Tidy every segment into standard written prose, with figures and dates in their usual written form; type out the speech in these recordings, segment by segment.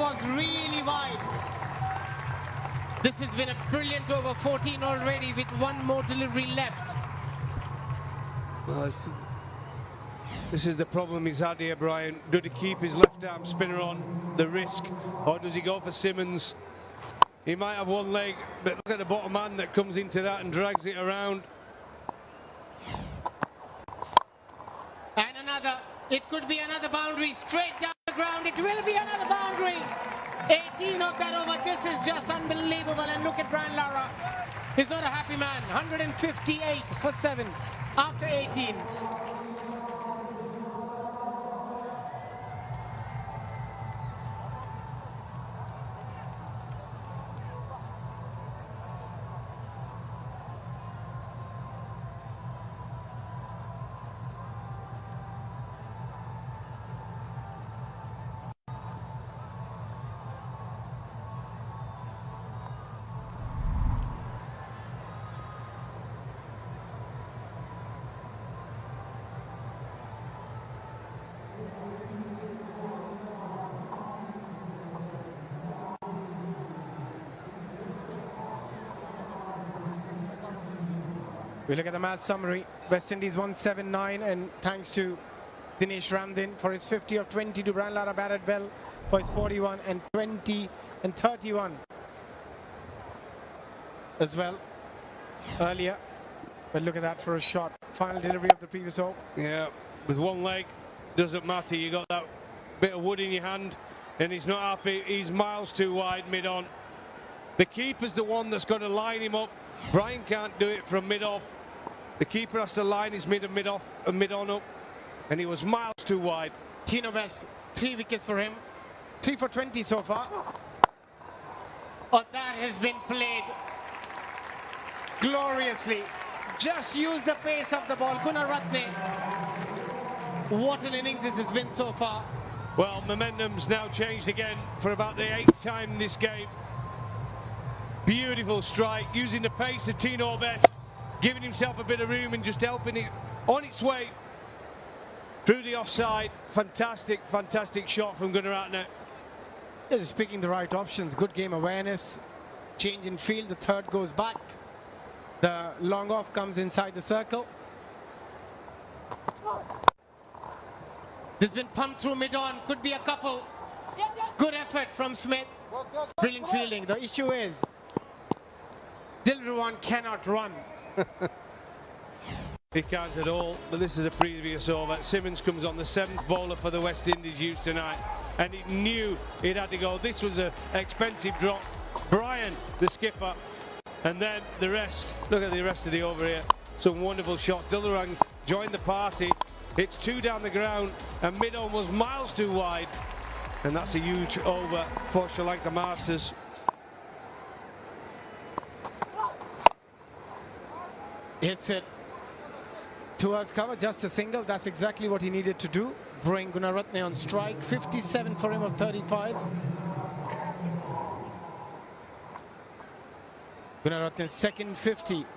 was really wide. This has been a brilliant over 14 already with one more delivery left. Well, this is the problem he's had here, Brian. Does he keep his left arm spinner on, the risk, or does he go for Simmons? He might have one leg, but look at the bottom man that comes into that and drags it around. And another, it could be another boundary straight down the ground. It will be another boundary. 18 of that over. This is just unbelievable. And look at Brian Lara. He's not a happy man. 158 for 7 after 18. We look at the match summary. West Indies 179, and thanks to Dinesh Ramdin for his 50 of 20, to Brian Lara batted well for his 41 and 20 and 31 as well earlier. But look at that for a shot. Final delivery of the previous over. Yeah, with one leg, doesn't matter. You got that bit of wood in your hand, and he's not happy. He's miles too wide mid-on. The keeper's the one that's got to line him up. Brian can't do it from mid-off. The keeper has to line his mid and mid-off and mid-on up, and he was miles too wide. Tino Best, 3 wickets for him. 3 for 20 so far. Oh, that has been played gloriously. Just use the pace of the ball. Gunaratne. What an innings this has been so far. Well, momentum's now changed again for about the 8th time in this game. Beautiful strike, using the pace of Tino Best, giving himself a bit of room and just helping it on its way through the offside. Fantastic, fantastic shot from Gunaratne. Yeah, just picking the right options. Good game awareness. Change in field. The third goes back. The long off comes inside the circle. This has been pumped through mid-on. Could be a couple. Good effort from Smith. Brilliant fielding. The issue is Dilruwan cannot run. He can't at all, but this is a previous over. Simmons comes on, the 7th bowler for the West Indies use tonight, and he knew it had to go. This was an expensive drop. Brian, the skipper, and then the rest. Look at the rest of the over here. Some wonderful shots. Dilruwan joined the party. It's 2 down the ground, and mid-on was miles too wide, and that's a huge over for Sri Lanka Masters. Hits it towards cover, just a single. That's exactly what he needed to do. Bring Gunaratne on strike. 57 for him of 35. Gunaratne's second 50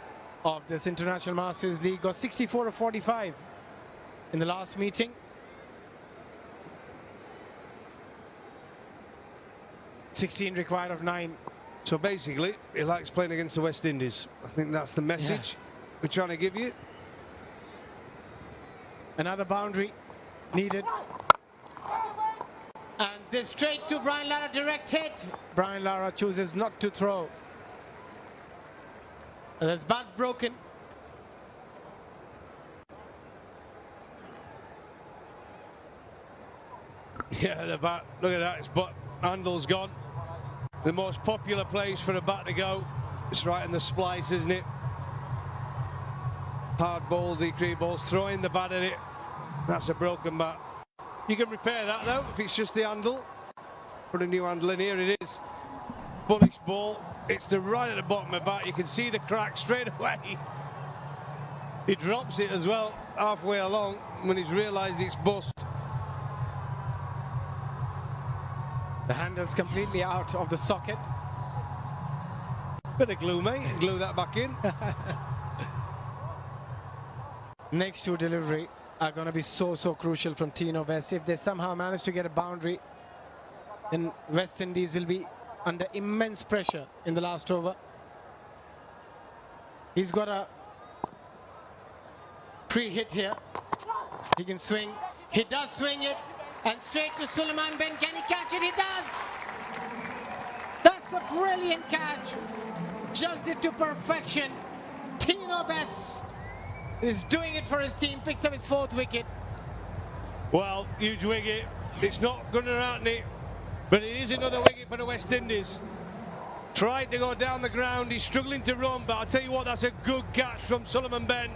of this International Masters League. Got 64 of 45 in the last meeting. (16 required of 9). So basically, he likes playing against the West Indies. I think that's the message we're trying to give you. Another boundary needed. And this straight to Brian Lara, direct hit. Brian Lara chooses not to throw. And that's bat's broken. Yeah, the bat, look at that, his butt handle's gone. The most popular place for a bat to go. It's right in the splice, isn't it? Hard ball, decree balls, throwing the bat at it. That's a broken bat. You can repair that though, if it's just the handle. Put a new handle in, here it is. Bullish ball, it's the right at the bottom of the bat. You can see the crack straight away. He drops it as well, halfway along, when he's realised it's bust. The handle's completely out of the socket. Bit of glue, mate. Glue that back in. Next 2 delivery are going to be so crucial from Tino Best. If they somehow manage to get a boundary, then West Indies will be under immense pressure in the last over. He's got a pre-hit here. He can swing. He does swing it. And straight to Sulaiman Ben. Can he catch it? He does. That's a brilliant catch. Just it to perfection. Tino Betts is doing it for his team. Picks up his 4th wicket. Well, huge wicket. It's not Gunaratne, but it is another wicket for the West Indies. Tried to go down the ground. He's struggling to run, but I'll tell you what, that's a good catch from Sulaiman Ben.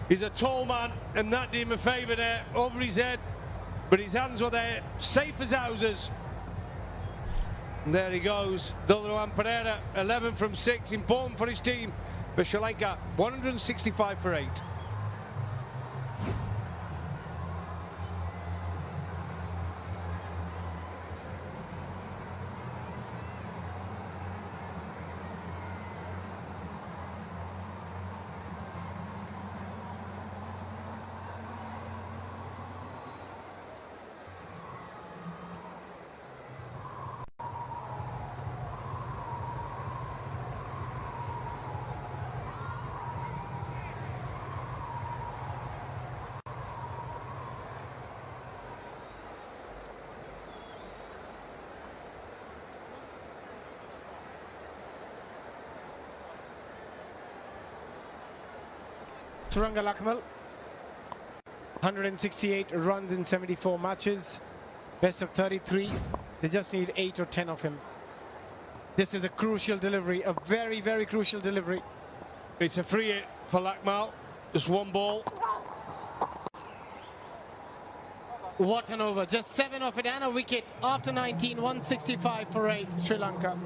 He's a tall man, and that did him a favour there, over his head. But his hands were there, safe as houses. And there he goes. Dulruwan Pereira, 11 from 6, important for his team. For Sri Lanka, 165 for 8. Suranga Lakmal, 168 runs in 74 matches, best of 33. They just need 8 or 10 of him. This is a crucial delivery, a very, very crucial delivery. It's a free hit for Lakmal, just one ball. What an over, just 7 of it and a wicket after 19, 165 for 8, Sri Lanka.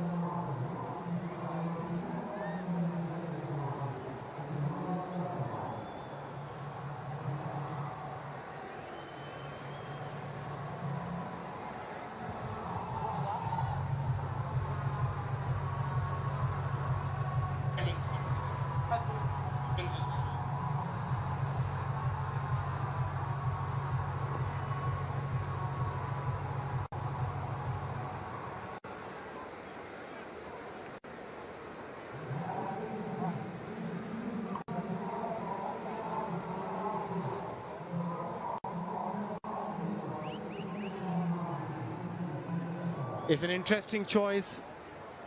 It's an interesting choice.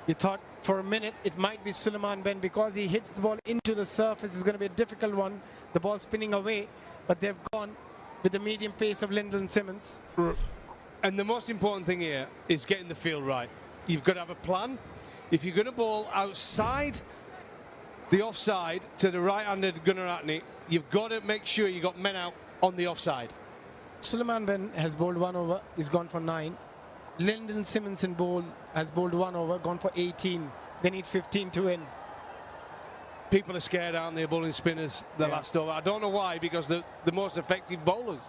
You thought for a minute it might be Sulaiman Ben because he hits the ball into the surface. It's going to be a difficult one. The ball spinning away, but they've gone with the medium pace of Lyndon Simmons. And the most important thing here is getting the field right. You've got to have a plan. If you're going to bowl outside the offside to the right-handed Gunaratne, you've got to make sure you got men out on the offside. Sulaiman Ben has bowled 1 over. He's gone for 9. Lyndon Simmons in bowl has bowled 1 over, gone for 18. They need 15 to win. People are scared, aren't they, bowling spinners the last over? I don't know why, because they're the most effective bowlers.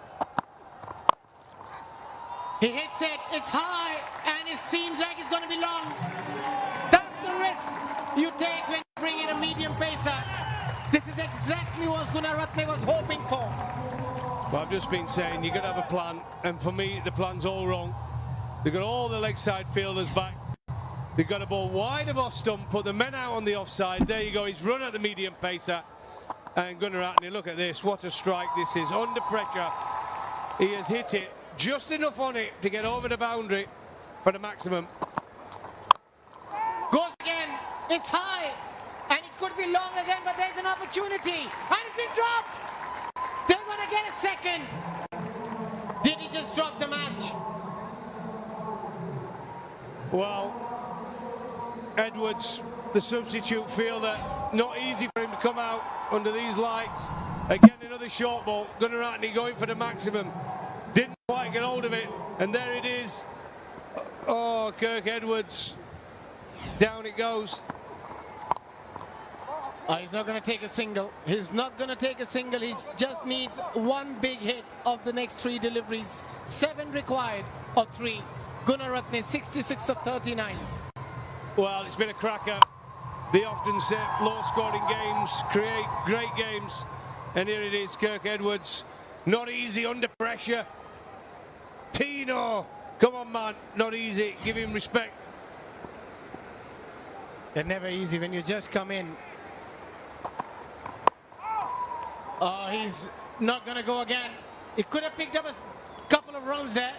He hits it, it's high, and it seems like it's going to be long. That's the risk you take when you bring in a medium pacer. This is exactly what Gunaratne was hoping for. Well, I've just been saying, you've got to have a plan, and for me, the plan's all wrong. They've got all the leg side fielders back. They've got a ball wide of off stump, put the men out on the offside. There you go, he's run at the medium pacer. And Gunaratne, look at this, what a strike this is. Under pressure, he has hit it just enough on it to get over the boundary for the maximum. Goes again, it's high, and it could be long again, but there's an opportunity, and it's been dropped. They're going to get a second. Did he just drop the match? Well, Edwards, the substitute fielder, not easy for him to come out under these lights. Again, another short ball. Gunaratne going for the maximum. Didn't quite get hold of it, and there it is. Oh, Kirk Edwards. Down it goes. He's not going to take a single. He's not going to take a single. He just needs one big hit of the next 3 deliveries. 7 required of 3. Gunaratne 66 of 39. Well, it's been a cracker. They often say low-scoring games create great games. And here it is, Kirk Edwards. Not easy under pressure. Tino Come on, man, not easy. Give him respect. They're never easy when you just come in. Oh, he's not going to go again. He could have picked up a couple of runs there.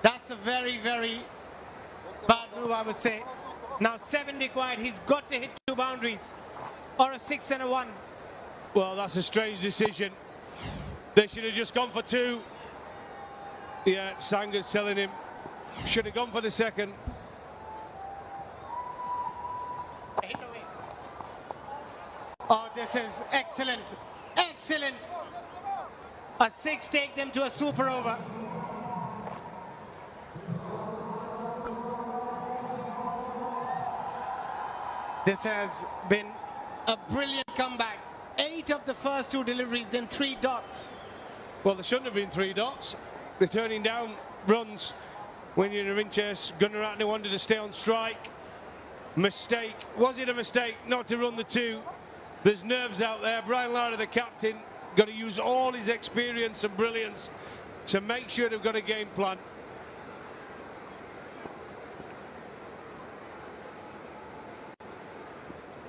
That's a very, very bad move, I would say. Now 7 required. He's got to hit 2 boundaries or a 6 and a 1. Well, that's a strange decision. They should have just gone for 2. Yeah, Sanga's telling him, should have gone for the second. Hit away. Oh, this is excellent. Excellent. A 6 take them to a super over. This has been a brilliant comeback. 8 of the first 2 deliveries, then 3 dots. Well, there shouldn't have been 3 dots. They're turning down runs when you're in a ring chase. Gunaratne wanted to stay on strike. Mistake. Was it a mistake not to run the 2? There's nerves out there. Brian Lara, the captain, got to use all his experience and brilliance to make sure they've got a game plan.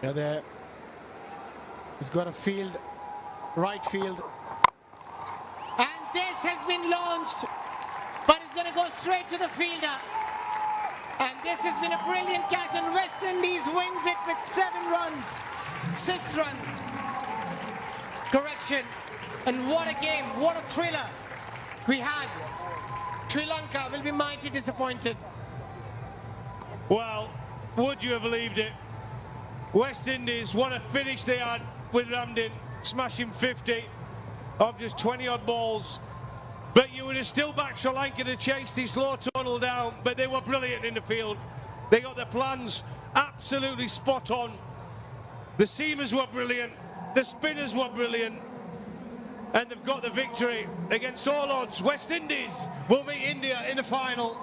Yeah, there. He's got a field, right field. And this has been launched, but it's going to go straight to the fielder. And this has been a brilliant catch, and West Indies wins it with 7 runs, 6 runs. Correction. And what a game, what a thriller we had. Sri Lanka will be mighty disappointed. Well, would you have believed it? West Indies, what a finish they had with Ramdin, smashing 50 of just 20-odd balls. But you would have still backed Sri Lanka to chase the slow total down, but they were brilliant in the field. They got their plans absolutely spot on. The seamers were brilliant, the spinners were brilliant, and they've got the victory against all odds. West Indies will meet India in the final.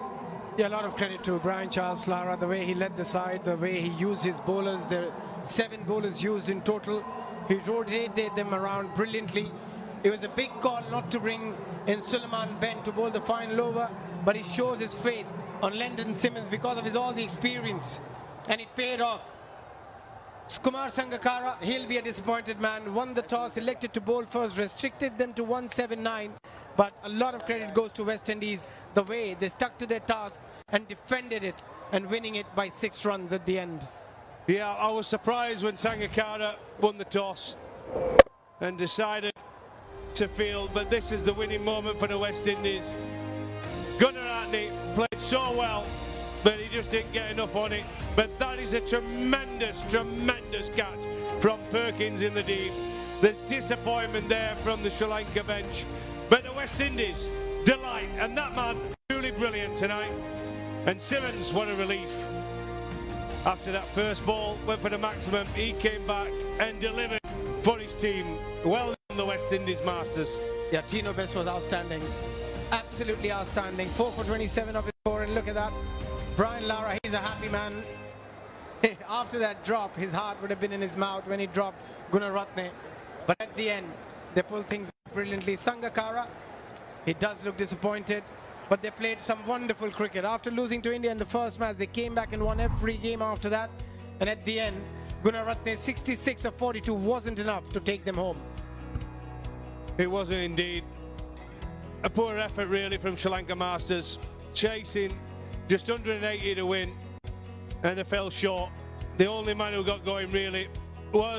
Yeah, a lot of credit to Brian Charles Lara, the way he led the side, the way he used his bowlers. There are 7 bowlers used in total. He rotated them around brilliantly. It was a big call not to bring in Suleiman Ben to bowl the final over, but he shows his faith on Lyndon Simmons because of his all the experience, and it paid off. Kumar Sangakkara, he'll be a disappointed man. Won the toss, elected to bowl first, restricted them to 179. But a lot of credit goes to West Indies, the way they stuck to their task and defended it and winning it by 6 runs at the end. Yeah, I was surprised when Sangakkara won the toss and decided to field, but this is the winning moment for the West Indies. Gunaratne played so well, but he just didn't get enough on it. But that is a tremendous, tremendous catch from Perkins in the deep. There's disappointment there from the Sri Lanka bench. But the West Indies, delight. And that man, truly brilliant tonight. And Simmons, what a relief. After that first ball, went for the maximum. He came back and delivered for his team. Well done, the West Indies Masters. Yeah, Tino Best was outstanding. Absolutely outstanding. 4 for 27 of his score, and look at that. Brian Lara, he's a happy man. After that drop, his heart would have been in his mouth when he dropped Gunaratne. But at the end, they pulled things brilliantly. Sangakkara, he does look disappointed, but they played some wonderful cricket. After losing to India in the first match, they came back and won every game after that. And at the end, Gunaratne 66 of 42 wasn't enough to take them home. It wasn't indeed. A poor effort really from Sri Lanka Masters, chasing just under an 80 to win, and they fell short. The only man who got going really was